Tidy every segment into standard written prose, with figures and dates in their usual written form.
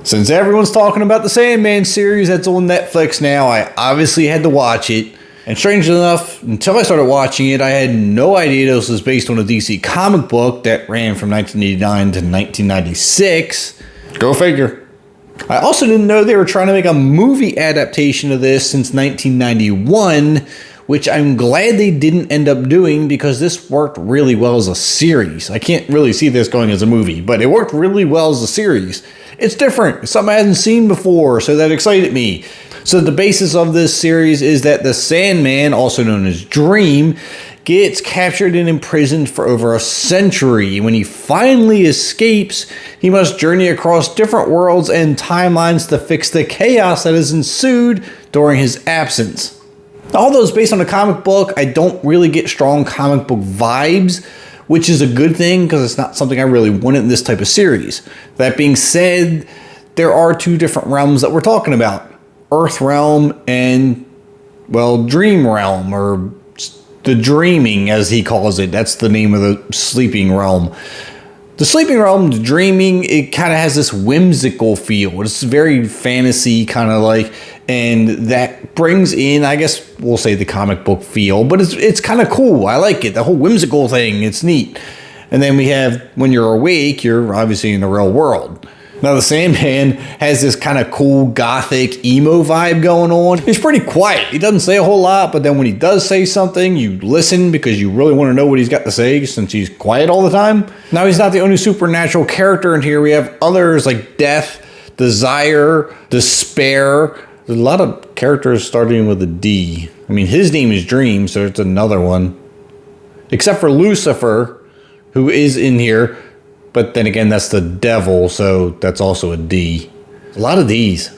Since everyone's talking about the Sandman series that's on Netflix now, I obviously had to watch it. And strangely enough, until I started watching it, I had no idea this was based on a DC comic book that ran from 1989 to 1996. Go figure. I also didn't know they were trying to make a movie adaptation of this since 1991, which I'm glad they didn't end up doing because this worked really well as a series. I can't really see this going as a movie, but it worked really well as a series. It's different. It's something I hadn't seen before, so that excited me. So the basis of this series is that the Sandman, also known as Dream, gets captured and imprisoned for over a century. When he finally escapes, he must journey across different worlds and timelines to fix the chaos that has ensued during his absence. Although it's based on a comic book, I don't really get strong comic book vibes, which is a good thing because it's not something I really wanted in this type of series. That being said, there are two different realms that we're talking about. Earth Realm and, well, Dream Realm, or the Dreaming as he calls it. That's the name of the sleeping realm. The sleeping realm, the dreaming, it kind of has this whimsical feel. It's very fantasy kind of like, and that brings in, I guess we'll say the comic book feel, but it's kind of cool. I like it. The whole whimsical thing, it's neat. And then we have, when you're awake, you're obviously in the real world. Now the Sandman has this kind of cool gothic emo vibe going on. He's pretty quiet. He doesn't say a whole lot, but then when he does say something, you listen because you really want to know what he's got to say since he's quiet all the time. Now he's not the only supernatural character in here. We have others like Death, Desire, Despair. There's a lot of characters starting with a D. I mean, his name is Dream, so it's another one. Except for Lucifer, who is in here. But then again, that's the devil, so that's also a D. A lot of Ds.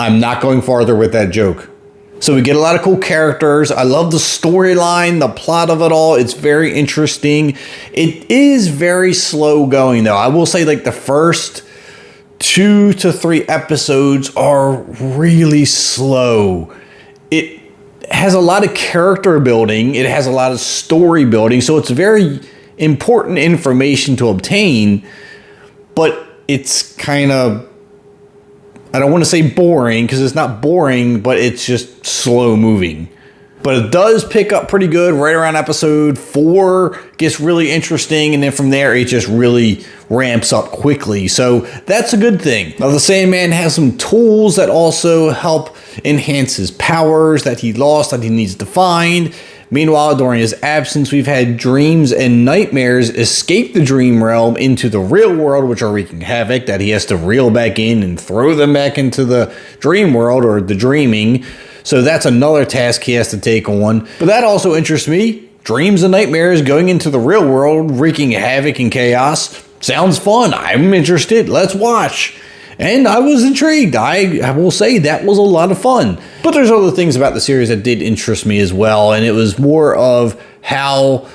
I'm not going farther with that joke. So we get a lot of cool characters. I love the storyline, the plot of it all. It's very interesting. It is very slow going, though. I will say, like, the first 2 to 3 episodes are really slow. It has a lot of character building. It has a lot of story building, so it's very important information to obtain, but it's kind of, I don't want to say boring because it's not boring, but it's just slow moving. But it does pick up pretty good right around episode 4, gets really interesting, and then from there it just really ramps up quickly. So that's a good thing. Now the Sandman has some tools that also help enhance his powers that he lost, that he needs to find. Meanwhile, during his absence, we've had dreams and nightmares escape the dream realm into the real world, which are wreaking havoc, that he has to reel back in and throw them back into the dream world, or the dreaming. So that's another task he has to take on. But that also interests me. Dreams and nightmares going into the real world, wreaking havoc and chaos. Sounds fun. I'm interested. Let's watch. And I was intrigued. I will say that was a lot of fun. But there's other things about the series that did interest me as well. And it was more of how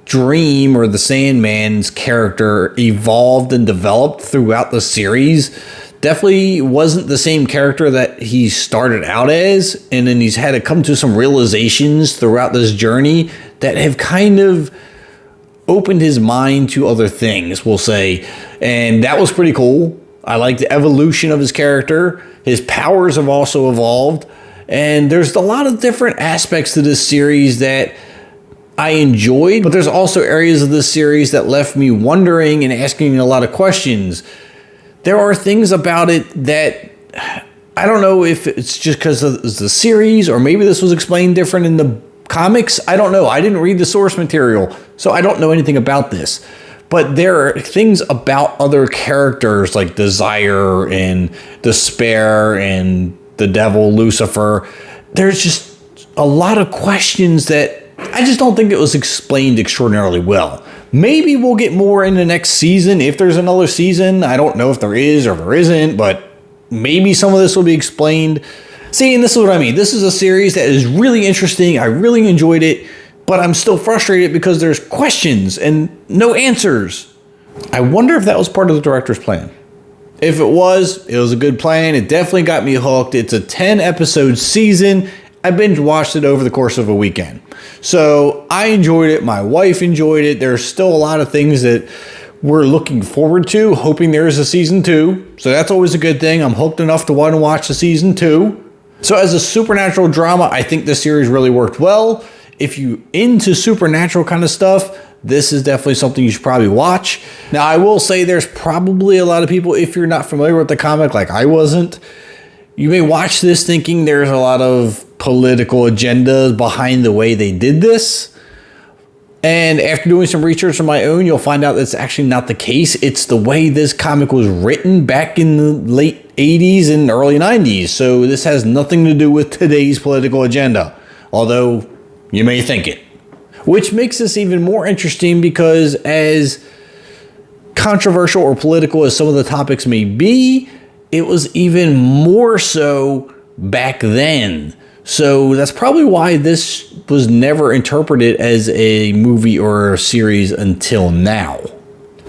Dream, or the Sandman's character, evolved and developed throughout the series. Definitely wasn't the same character that he started out as. And then he's had to come to some realizations throughout this journey that have kind of opened his mind to other things, we'll say. And that was pretty cool. I like the evolution of his character. His powers have also evolved. And there's a lot of different aspects to this series that I enjoyed. But there's also areas of this series that left me wondering and asking a lot of questions. There are things about it that I don't know if it's just because of the series, or maybe this was explained different in the comics. I don't know. I didn't read the source material, so I don't know anything about this. But there are things about other characters like Desire and Despair and the devil, Lucifer. There's just a lot of questions that I just don't think it was explained extraordinarily well. Maybe we'll get more in the next season, if there's another season. I don't know if there is or there isn't, but maybe some of this will be explained. See, and this is what I mean. This is a series that is really interesting. I really enjoyed it. But I'm still frustrated because there's questions and no answers. I wonder if that was part of the director's plan. If it was a good plan. It definitely got me hooked. It's a 10-episode season. I binge watched it over the course of a weekend. So I enjoyed it. My wife enjoyed it. There's still a lot of things that we're looking forward to, hoping there is a season 2. So that's always a good thing. I'm hooked enough to want to watch the season 2. So as a supernatural drama, I think this series really worked well. If you into supernatural kind of stuff, this is definitely something you should probably watch. Now, I will say there's probably a lot of people, if you're not familiar with the comic like I wasn't, you may watch this thinking there's a lot of political agendas behind the way they did this. And after doing some research on my own, you'll find out that's actually not the case. It's the way this comic was written back in the late 80s and early 90s. So this has nothing to do with today's political agenda, although you may think it. Which makes this even more interesting because as controversial or political as some of the topics may be, it was even more so back then. So that's probably why this was never interpreted as a movie or a series until now.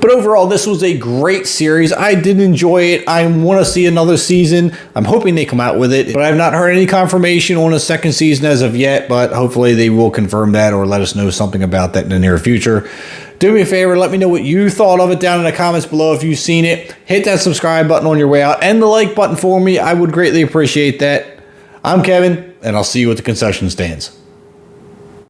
But overall, this was a great series. I did enjoy it. I want to see another season. I'm hoping they come out with it, but I have not heard any confirmation on a second season as of yet, but hopefully they will confirm that or let us know something about that in the near future. Do me a favor, let me know what you thought of it down in the comments below if you've seen it. Hit that subscribe button on your way out and the like button for me. I would greatly appreciate that. I'm Kevin, and I'll see you at the concession stands.